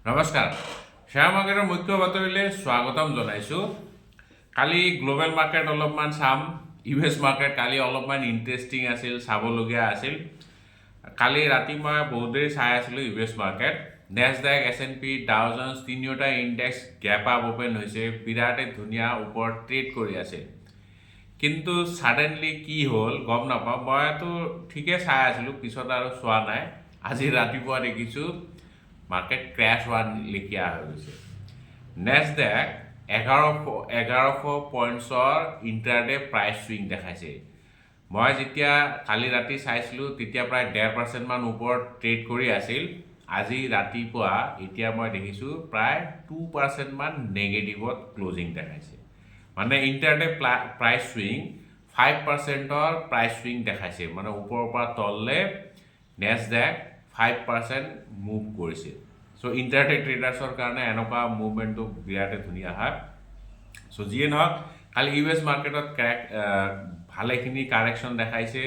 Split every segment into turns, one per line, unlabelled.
নমস্কাৰ শ্বেয়াৰ মাৰ্কেটৰ মুখ্য বাতৰিলৈ স্বাগতম জনাইছোঁ। কালি গ্লোবেল মাৰ্কেট অলপমান চাম। ইউএছ মাৰ্কেট কালি অলপমান ইণ্টাৰেষ্টিং আছিল, চাবলগীয়া আছিল। কালি ৰাতি মই বহুত দেৰি চাই আছিলোঁ US market. Nasdaq, S&P, Dow Jones তিনিওটা ইণ্ডেক্স গেপ আপ অপেন হৈছে, বিৰাটেই ধুনীয়া ওপৰত ট্ৰেড কৰি আছে। কিন্তু ছাডেনলি কি হ'ল গম নাপাওঁ। মইতো ঠিকে চাই আছিলোঁ, পিছত আৰু চোৱা নাই। আজি ৰাতিপুৱা দেখিছোঁ মাৰ্কেট ক্ৰেছ হোৱা লেখীয়া হৈ গৈছে। নেছডেক 1100 পইণ্টছৰ ইণ্টাৰডে প্ৰাইচ চুইং দেখাইছে। মই যেতিয়া কালি ৰাতি চাইছিলোঁ তেতিয়া প্ৰায় 1.5% মান ওপৰত ট্ৰেড কৰি আছিল। আজি ৰাতিপুৱা এতিয়া মই দেখিছোঁ প্ৰায় 2% মান নেগেটিভত ক্লজিং দেখাইছে। মানে ইণ্টাৰডে প্ৰাইচ চুইং 5%ৰ প্ৰাইচ চুইং দেখাইছে। মানে ওপৰৰ পৰা তললৈ নেছডেক 5% মুভ কৰিছে। চ' ইণ্টাৰডে ট্ৰেডাৰ্ছৰ কাৰণে এনেকুৱা মুভমেণ্টটো বিৰাটেই ধুনীয়া হয়। চ' যিয়ে নহওক কালি ইউএছ মাৰ্কেটত ভালেখিনি কাৰেকশ্যন দেখাইছে।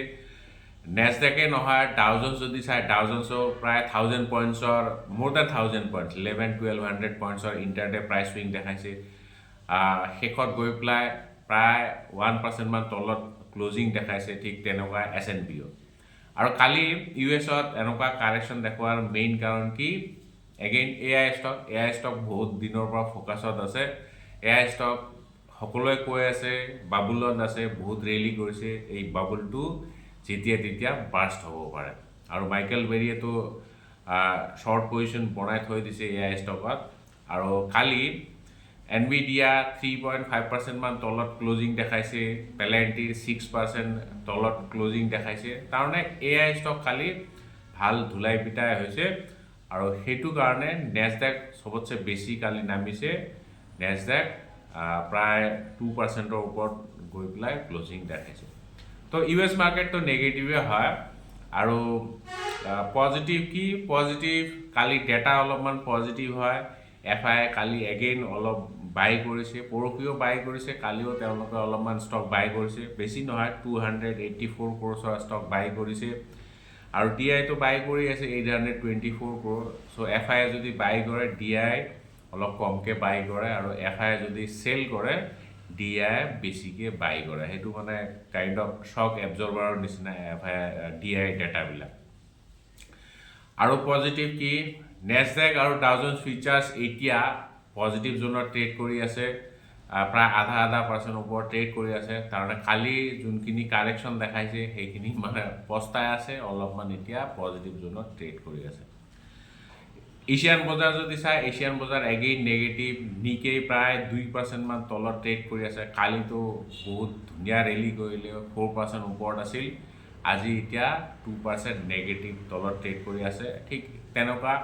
নেছডেকে নহয়, ডাও জন্স যদি চাই, ডাও জন্সো প্ৰায় 1000 পইণ্টছৰ মোৰ দেন 1000 পইণ্টছ 1100-1200 পইণ্টছৰ ইণ্টাৰডে প্ৰাইচ চুইং দেখাইছে। শেষত গৈ পেলাই প্ৰায় 1% মান তলত ক্লজিং দেখাইছে। ঠিক তেনেকুৱা S&P-ও। আৰু কালি ইউএছত এনেকুৱা কাৰেকশ্যন দেখুৱাৰ মেইন কাৰণ কি? এগেইন AI ষ্টক বহুত দিনৰ পৰা ফ'কাছত আছে। AI ষ্টক সকলোৱে কৈ আছে বাবুলত আছে, বহুত ৰেলী কৰিছে। এই বাবুলটো যেতিয়া তেতিয়া বাৰ্ষ্ট হ'ব পাৰে। আৰু মাইকেল বেৰীয়েতো শ্বৰ্ট পজিশ্যন বনাই থৈ দিছে AI ষ্টকত। আৰু কালি NVIDIA 3.5% মান তলত ক্লজিং দেখাইছে, পেলেণ্টিৰ 6% তলত ক্লজিং দেখাইছে। তাৰমানে AI ষ্টক কালি ভাল ধুলাই পিটাই হৈছে। আৰু সেইটো কাৰণে নেছডেক চবতছে বেছি কালি নামিছে। নেছডেক প্ৰায় 2%ৰ ওপৰত গৈ পেলাই ক্লজিং দেখাইছে। তো ইউএছ মাৰ্কেটটো নেগেটিভে হয়। আৰু পজিটিভ কি? পজিটিভ কালি ডেটা অলপমান পজিটিভ হয়। FI কালি এগেইন অলপ বাই কৰিছে, পৰহিও বাই কৰিছে, কালিও তেওঁলোকে অলপমান ষ্টক বাই কৰিছে। বেছি নহয়, 284 ক্ৰ'ৰৰ ষ্টক বাই কৰিছে। আৰু DIটো বাই কৰি আছে 824 ক্ৰ'ৰ। চ' FI যদি বাই কৰে, DI অলপ কমকৈ বাই কৰে। আৰু FI যদি চেল কৰে, DI বেছিকৈ বাই কৰে। সেইটো মানে কাইণ্ড অফ শ্বক এবজৰ্বাৰৰ নিচিনা DI ডেটাবিলাক। আৰু পজিটিভ কি? নেছডেক আৰু ডাও জন্স ফিউচাৰ্ছ এতিয়া পজিটিভ জোনত ট্ৰেড কৰি আছে। প্ৰায় আধা % ওপৰত ট্ৰেড কৰি আছে। তাৰমানে কালি যোনখিনি কাৰেকশ্যন দেখাইছে সেইখিনি মানে পস্তাই আছে, অলপমান এতিয়া পজিটিভ জোনত ট্ৰেড কৰি আছে। এছিয়ান বজাৰ যদি চাই, এছিয়ান বজাৰ এগেইন নেগেটিভ। নিকেই প্ৰায় 2% মান তলত ট্ৰেড কৰি আছে। কালিতো বহুত ধুনীয়া ৰেলী কৰিলে, 4% ওপৰত আছিল। আজি এতিয়া 2% নেগেটিভ তলত ট্ৰেড কৰি আছে। ঠিক তেনেকুৱা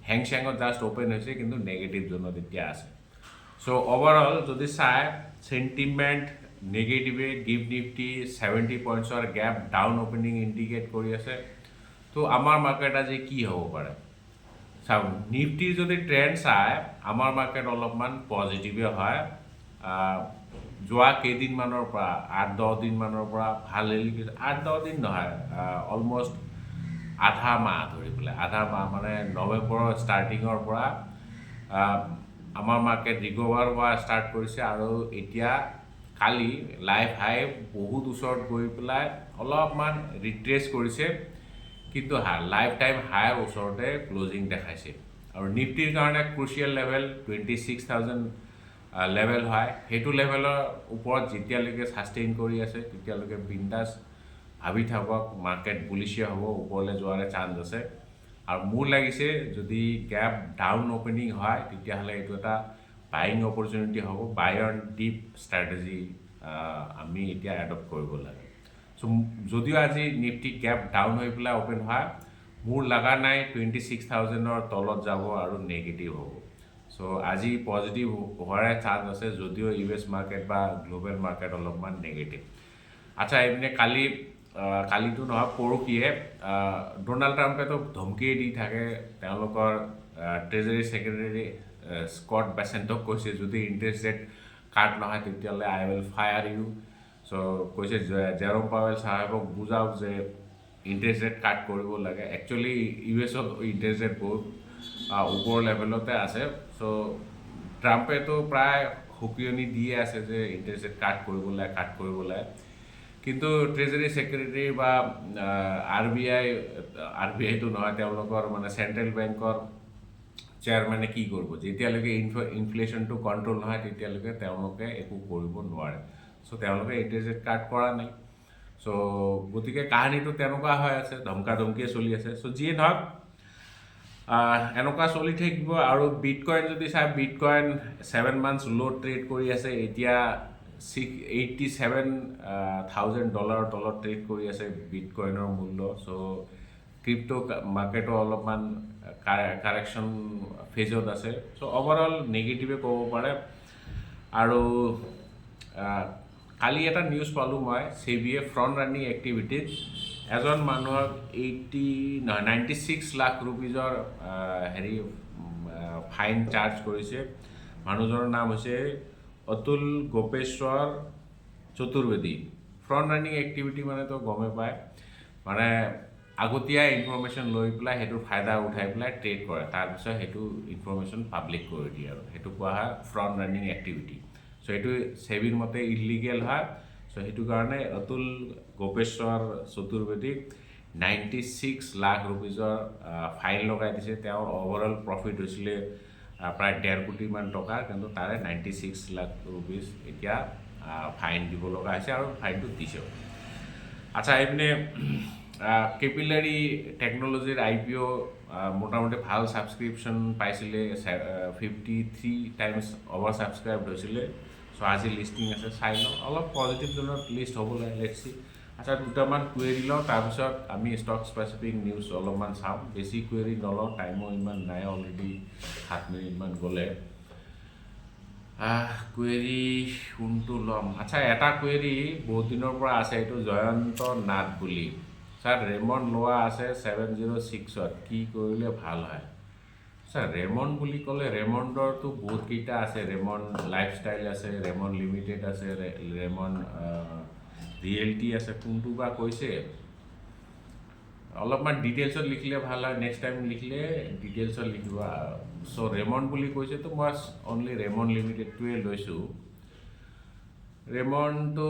হেংচেঙত জাষ্ট অ'পেন হৈছে, কিন্তু নেগেটিভ জোনত এতিয়া আছে। চ' অভাৰঅল যদি চাই চেণ্টিমেণ্ট নেগেটিভে, গিফ্ট নিফটি 70 পইণ্টছৰ গেপ ডাউন অ'পেনিং ইণ্ডিকেট কৰি আছে। তো আমাৰ মাৰ্কেট আজি কি হ'ব পাৰে? চাওক, নিফটিৰ যদি ট্ৰেণ্ড চাই আমাৰ মাৰ্কেট অলপমান পজিটিভে হয়। যোৱা কেইদিনমানৰ পৰা 8-10 দিনমানৰ পৰা ভাল ৰেলী কৰিছে। 8-10 দিন নহয়, অলমষ্ট আধা মাহ ধৰি পেলাই, আধা মাহ মানে নৱেম্বৰৰ ষ্টাৰ্টিঙৰ পৰা আমাৰ মাৰ্কেট ৰিকভাৰ হোৱা ষ্টাৰ্ট কৰিছে। আৰু এতিয়া কালি লাইফ হাই বহুত ওচৰত গৈ পেলাই অলপমান ৰিট্ৰেচ কৰিছে, কিন্তু লাইফ টাইম হাইৰ ওচৰতে ক্লজিং দেখাইছে। আৰু নিফটিৰ কাৰণে ক্ৰুচিয়েল লেভেল 26,000 লেভেল হয়। সেইটো লেভেলৰ ওপৰত যেতিয়ালৈকে ছাষ্টেইন কৰি আছে তেতিয়ালৈকে বিন্দাছ ভাবি থাকক, মাৰ্কেট বুলিছিয়া হ'ব, ওপৰলৈ যোৱাৰে চান্স আছে। আৰু মোৰ লাগিছে যদি গেপ ডাউন অ'পেনিং হয় তেতিয়াহ'লে এইটো এটা বাইং অপৰচুনিটি হ'ব। বাই অন ডিপ ষ্ট্ৰেটেজি আমি এতিয়া এডপ্ট কৰিব লাগে। চ' যদিও আজি নিফটি গেপ ডাউন হৈ পেলাই অ'পেন হয়, মোৰ লগা নাই 26,000ৰ তলত যাব আৰু নেগেটিভ হ'ব। চ' আজি পজিটিভ হোৱাৰে চান্স আছে, যদিও ইউএছ মাৰ্কেট বা গ্ল'বেল মাৰ্কেট অলপমান নেগেটিভ। আচ্ছা, এইপিনে কালিতো নহয়, পৰহিয়ে ডোনাল্ড ট্ৰাম্পেতো ধমকিয়ে দি থাকে। তেওঁলোকৰ ট্ৰেজাৰী ছেক্ৰেটাৰী স্কট বেচেণ্টক কৈছে যদি ইণ্টাৰেষ্ট ৰেট কাট নহয় তেতিয়াহ'লে আই উইল ফায়াৰ ইউ। চ' কৈছে জেৰম পাৱেল চাহেবক বুজাওক যে ইণ্টাৰেষ্ট ৰেট কাট কৰিব লাগে। একচুৱেলি ইউএছত ইণ্টাৰেষ্ট ৰেট বহুত ওপৰ লেভেলতে আছে। চ' ট্ৰাম্পেতো প্ৰায় সকিয়নি দিয়ে আছে যে ইণ্টাৰেষ্ট ৰেট কাট কৰিব লাগে। কিন্তু ট্ৰেজাৰী ছেক্ৰেটাৰী বা আৰ বি আইটো নহয়, তেওঁলোকৰ মানে চেণ্ট্ৰেল বেংকৰ চেয়াৰমেনে কি কৰিব, যেতিয়ালৈকে ইনফ্লেশ্যনটো কণ্ট্ৰল নহয় তেতিয়ালৈকে তেওঁলোকে একো কৰিব নোৱাৰে। চ' তেওঁলোকে ইণ্টাৰেষ্ট ৰেট কাট কৰা নাই। চ' গতিকে কাহিনীটো তেনেকুৱা হৈ আছে, ধমকিয়ে চলি আছে। চ' যিয়ে নহওক এনেকুৱা চলি থাকিব। আৰু বিটকইন যদি চাই, বিটকইন 7 মান্থছ ল' ট্ৰেড কৰি আছে। এতিয়া $87,000 তলত ট্ৰেড কৰি আছে বিটকইনৰ মূল্য। চ' ক্ৰিপ্টো মাৰ্কেটো অলপমান কাৰেকশ্যন ফেজত আছে। চ' অভাৰঅল নেগেটিভে ক'ব পাৰে। আৰু কালি এটা নিউজ পালোঁ মই, চেবিয়ে ফ্ৰণ্ট ৰানিং এক্টিভিটিত এজন মানুহক 96 লাখ ৰুপিজৰ ফাইন চাৰ্জ কৰিছে। মানুহজনৰ নাম হৈছে Atul Gopeswar Chaturvedi. Front running activity মানেতো গমেই পায়, মানে আগতীয়া ইনফৰমেশ্যন লৈ পেলাই সেইটোৰ ফাইদা উঠাই পেলাই ট্ৰেড কৰে, তাৰপিছত সেইটো ইনফৰমেশ্যন পাব্লিক কৰি দিয়ে, আৰু সেইটো কোৱা হয় ফ্ৰণ্ট ৰানিং এক্টিভিটি। চ' সেইটো চেবিৰ মতে ইলিগেল হয়। চ' সেইটো কাৰণে অতুল গোপেশ্বৰ চতুৰ্বেদীক 96 লাখ ৰুপিজৰ ফাইন লগাই দিছে। তেওঁৰ অভাৰঅল প্ৰফিট হৈছিলে প্ৰায় 1.5 কোটিমান টকা, কিন্তু তাৰে 96 লাখ ৰুপিজ এতিয়া ফাইন দিব লগা হৈছে, আৰু ফাইনটো দিছেও। আচ্ছা, এইপিনে কেপিলাৰী টেকন'লজিৰ IPO মোটামুটি ভাল ছাবস্ক্ৰিপশ্যন পাইছিলে, 53 টাইমছ অভাৰ ছাবস্ক্ৰাইবড হৈছিলে। চ' আজি লিষ্টিং আছে, চাই লওঁ। অলপ পজিটিভ জোনত লিষ্ট হ'ব লাগে, লেটছ চি। আচ্ছা, দুটামান কুৱেৰি লওঁ, তাৰপিছত আমি ষ্টক স্পেচিফিক নিউজ অলপমান চাম। বেছি কুৱেৰি নলওঁ, টাইমো ইমান নাই, অলৰেডি 7 মিনিটমান গ'লে। কুৱেৰি কোনটো ল'ম? আচ্ছা, এটা কুৱেৰি বহুত দিনৰ পৰা আছে, এইটো জয়ন্ত নাথ বুলি। ছাৰ, ৰেমণ্ড লোৱা আছে 706ত, কি কৰিলে ভাল হয়? ছাৰ, ৰেমণ্ড বুলি ক'লে ৰেমণ্ডৰতো বহুতকেইটা আছে। ৰেমণ্ড লাইফষ্টাইল আছে, ৰেমণ্ড লিমিটেড আছে, ৰেমণ্ড ৰিয়েলিটি আছে। কোনটো বা কৈছে? অলপমান ডিটেইলছত লিখিলে ভাল হয়, নেক্সট টাইম লিখিলে ডিটেইলছত লিখিব। চ' ৰেমণ্ড বুলি কৈছেতো মই অনলি ৰেমণ্ড লিমিটেডটোৱে লৈছোঁ। ৰেমণ্ডটো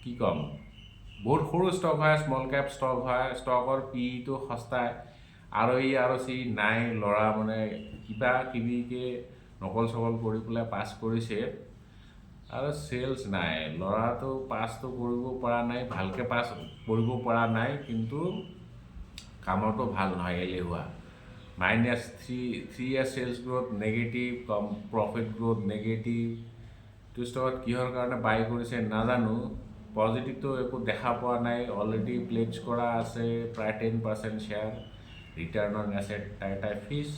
কি ক'ম, বহুত সৰু ষ্টক হয়, স্মল কেপ ষ্টক হয়। ষ্টকৰ পিটো সস্তাই, ROE নাই। ল'ৰা মানে কিবা কিবিকৈ নকল চকল কৰি পেলাই পাছ কৰিছে, আৰু চেলছ নাই। ল'ৰাটো পাছটো কৰিব পৰা নাই, ভালকৈ পাছ কৰিব পৰা নাই, কিন্তু কামতো ভাল নহয়, এলেহুৱা। -3 ইয়াৰ চেলছ গ্ৰ'থ নেগেটিভ, কম প্ৰফিট গ্ৰ'থ নেগেটিভ। এইটো ষ্টকত কিহৰ কাৰণে বাই কৰিছে নাজানো। পজিটিভটো একো দেখা পোৱা নাই। অলৰেডি প্লেজ কৰা আছে প্ৰায় 10% শ্বেয়াৰ। ৰিটাৰ্ণ অন এছেট টাই ফিজ।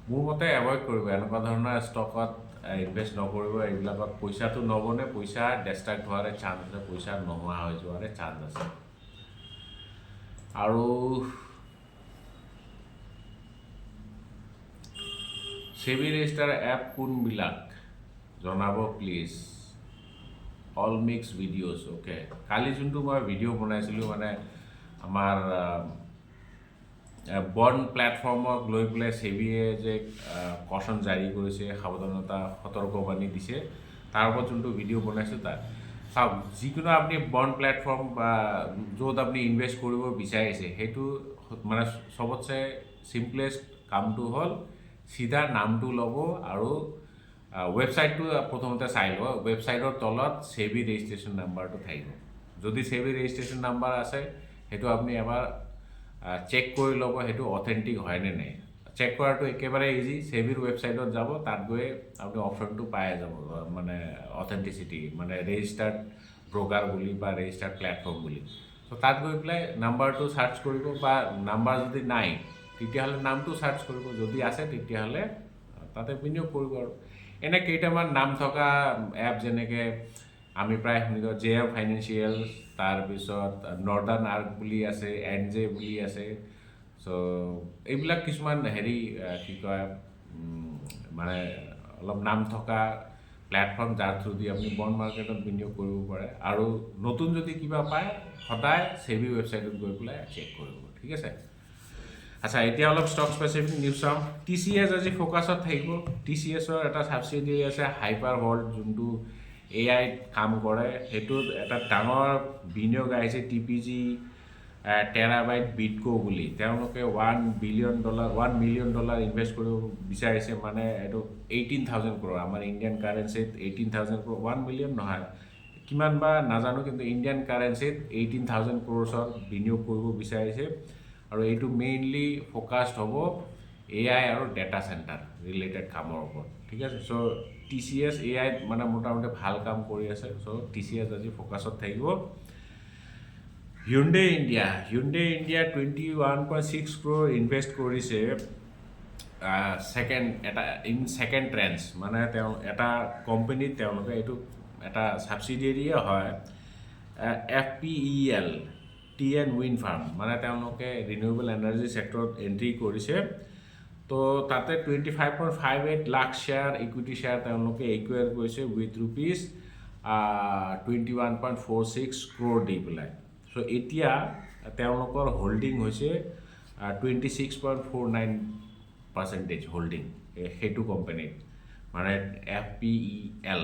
মোৰ মতে এভইড কৰিব, এনেকুৱা ধৰণৰ ষ্টকত ইনভেষ্ট নকৰিব। এইবিলাকত পইচাটো নবনে, পইচা ডেষ্ট্ৰাক্ট হোৱাৰে চান্স আছে, পইচা নোহোৱা হৈ যোৱাৰে চান্স আছে। আৰু চেবি ৰেজিষ্টাৰ এপ কোনবিলাক জনাব please. All mix videos. Okay, কালি যোনটো মই ভিডিঅ' বনাইছিলোঁ, মানে আমাৰ বণ্ড প্লেটফৰ্মক লৈ পেলাই চেবিয়ে যে কচন জাৰি কৰিছে, সাৱধানতা সতৰ্কবাণী দিছে, তাৰ ওপৰত যোনটো ভিডিঅ' বনাইছোঁ তাত চাওক। যিকোনো আপুনি বণ্ড প্লেটফৰ্ম বা য'ত আপুনি ইনভেষ্ট কৰিব বিচাৰিছে, সেইটো মানে চবতছে চিম্পলেষ্ট কামটো হ'ল চিধা নামটো ল'ব, আৰু ৱেবছাইটটো প্ৰথমতে চাই ল'ব। ৱেবছাইটৰ তলত চেবি ৰেজিষ্ট্ৰেশ্যন নাম্বাৰটো থাকিব। যদি চেবি ৰেজিষ্ট্ৰেশ্যন নাম্বাৰ আছে, সেইটো আপুনি এবাৰ চেক কৰি ল'ব, সেইটো অথেণ্টিক হয়নে নাই। চেক কৰাটো একেবাৰে ইজি। চেবিৰ ৱেবছাইটত যাব, তাত গৈ আপুনি অপশ্যনটো পাই যাব, মানে অথেণ্টিচিটি, মানে ৰেজিষ্টাৰ্ড ব্ৰকাৰ বুলি বা ৰেজিষ্টাৰ্ড প্লেটফৰ্ম বুলি। ত' তাত গৈ পেলাই নাম্বাৰটো চাৰ্চ কৰিব, বা নাম্বাৰ যদি নাই তেতিয়াহ'লে নামটো চাৰ্চ কৰিব, যদি আছে তেতিয়াহ'লে তাতে বিনিয়োগ কৰিব। আৰু এনে কেইটামান নাম থকা এপ, যেনেকৈ আমি প্ৰায় শুনিছোঁ JM ফাইনেন্সিয়েল, তাৰপিছত নৰ্দাৰ্ণ আৰ্ক বুলি আছে, NJ বুলি আছে। চ' এইবিলাক কিছুমান কি কয়, মানে অলপ নাম থকা প্লেটফৰ্ম, যাৰ থ্ৰুদি আপুনি বণ্ড মাৰ্কেটত বিনিয়োগ কৰিব পাৰে। আৰু নতুন যদি কিবা পায়, সদায় চেবি ৱেবছাইটত গৈ পেলাই চেক কৰিব, ঠিক আছে। আচ্ছা এতিয়া অলপ ষ্টক স্পেচিফিক নিউজ চাওঁ TCS আজি ফ'কাছত থাকিব TCSৰ এটা ছাবচিডিয়াৰী আছে হাইপাৰ ভল্ট যোনটো AI কাম কৰে সেইটোত এটা ডাঙৰ বিনিয়োগ আহিছে TPG টেৰাবাইট বিটকো বুলি তেওঁলোকে $1 মিলিয়ন ইনভেষ্ট কৰিব বিচাৰিছে মানে এইটো 18,000 crore আমাৰ ইণ্ডিয়ান কাৰেঞ্চিত 18,000 crore 1 মিলিয়ন নহয় কিমান বা নাজানো কিন্তু ইণ্ডিয়ান কাৰেঞ্চিত 18,000 crores বিনিয়োগ কৰিব বিচাৰিছে আৰু এইটো মেইনলি ফ'কাছড হ'ব AI আৰু ডেটা চেণ্টাৰ ৰিলেটেড কামৰ ওপৰত ঠিক আছে চ' TCS AI মানে মোটামুটি ভাল কাম কৰি আছে চ' TCS আজি ফ'কাছত থাকিব Hyundai India 21.6 crore ইনভেষ্ট কৰিছে ছেকেণ্ড ট্ৰেন্স মানে তেওঁ এটা কোম্পানীত তেওঁলোকে এইটো এটা ছাবচিডিয়াৰীয়ে হয় FPEL TN Wind Farm মানে তেওঁলোকে ৰিনিউৱেবল এনাৰ্জি ছেক্টৰত এণ্ট্ৰি কৰিছে তো তাতে 25.58 লাখ শ্বেয়াৰ ইকুইটি শ্বেয়াৰ তেওঁলোকে একুৱায়াৰ কৰিছে উইথ ৰুপিজ 21.46 crore দি পেলাই চ' এতিয়া তেওঁলোকৰ হোল্ডিং হৈছে 26.49% হোল্ডিং সেইটো কোম্পানীত মানে FPEL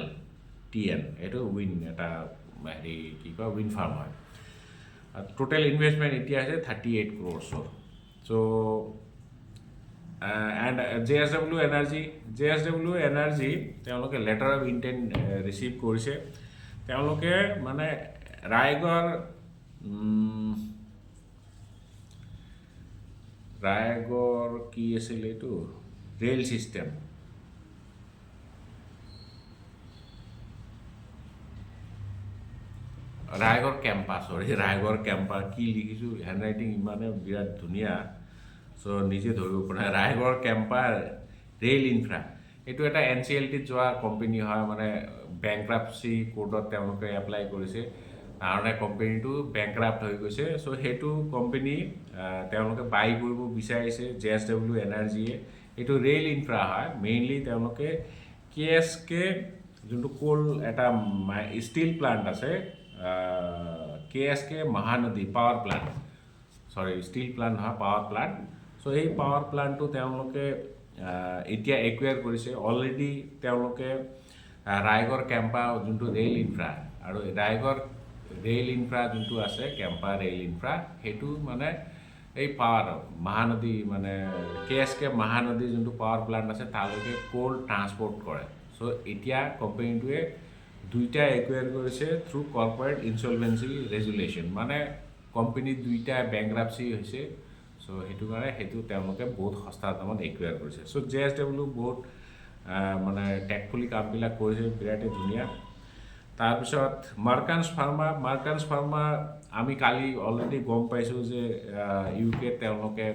TN এইটো এটা হেৰি কি কয় উইণ্ড ফাৰ্ম হয় টোটেল ইনভেষ্টমেণ্ট এতিয়া আছে 38 crores so' and JSW energy তেওঁলোকে লেটাৰ অফ ইণ্টেণ্ট ৰিচিভ কৰিছে তেওঁলোকে মানে ৰায়গড় কি আছিল এইটো ৰেল ছিষ্টেম ৰায়গড় কেম্পা কি লিখিছোঁ হেণ্ডৰাইটিং ইমানে বিৰাট ধুনীয়া চ' নিজে ধৰিব পৰা ৰায়গড় কেম্পা ৰেল ইনফ্ৰা এইটো এটা NCLTত যোৱা কোম্পানী হয় মানে বেংক্ৰাপচি কোৰ্টত তেওঁলোকে এপ্লাই কৰিছে কাৰণে কোম্পানীটো বেংক্ৰাপ্ট হৈ গৈছে চ' সেইটো কোম্পানী তেওঁলোকে বাই কৰিব বিচাৰিছে JSW এনাৰ্জিয়ে এইটো ৰেল ইনফ্ৰা হয় মেইনলি তেওঁলোকে KSK যোনটো কোল এটা ষ্টিল প্লাণ্ট আছে KSK Mahanadi power plant steel plant নহয় পাৱাৰ প্লাণ্ট চ' এই পাৱাৰ প্লাণ্টটো তেওঁলোকে এতিয়া একুৱায়াৰ কৰিছে অলৰেডি তেওঁলোকে ৰায়গড় কেম্পা যোনটো ৰেল ইনফ্ৰা আৰু ৰায়গড় ৰেল ইনফ্ৰা যোনটো আছে কেম্পা ৰেল ইনফ্ৰা সেইটো মানে এই পাৱাৰ মহানদী মানে KSK মহানদী যোনটো পাৱাৰ প্লাণ্ট আছে তালৈকে কোল ট্ৰান্সপৰ্ট কৰে চ' এতিয়া কোম্পানীটোৱে দুইটা একুৱায়াৰ কৰিছে থ্ৰু কৰ্পৰেট ইনচলভেঞ্চি ৰেজুলেশ্যন মানে কোম্পানী দুইটা বেংক্ৰাপচি হৈছে চ' সেইটো কাৰণে সেইটো তেওঁলোকে বহুত সস্তা দামত একুৱায়াৰ কৰিছে চ' JSW বহুত মানে টেকফুলি কামবিলাক কৰিছে বিৰাটেই ধুনীয়া তাৰপিছত মাৰ্কান্ছ ফাৰ্মা আমি কালি অলৰেডি গম পাইছোঁ যে UK তেওঁলোকে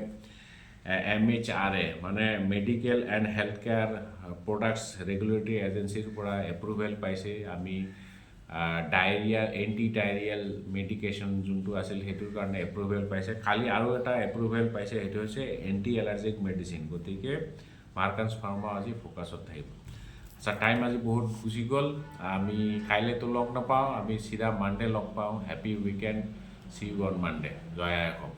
MHRA মানে medical and health care products regulatory এজেঞ্চিৰ পৰা এপ্ৰুভেল পাইছে আমি এণ্টি ডায়েৰিয়েল মেডিকেশ্যন যোনটো আছিল সেইটোৰ কাৰণে এপ্ৰুভেল পাইছে খালি আৰু এটা এপ্ৰুভেল পাইছে সেইটো হৈছে এণ্টি এলাৰ্জিক মেডিচিন গতিকে মাৰ্কান্ছ ফাৰ্মা আজি ফ'কাছত থাকিব আচ্ছা টাইম আজি বহুত গুচি গ'ল আমি কাইলৈতো লগ নাপাওঁ আমি চিধা মানডে লগ পাওঁ happy weekend see you on Monday জয় আই অসম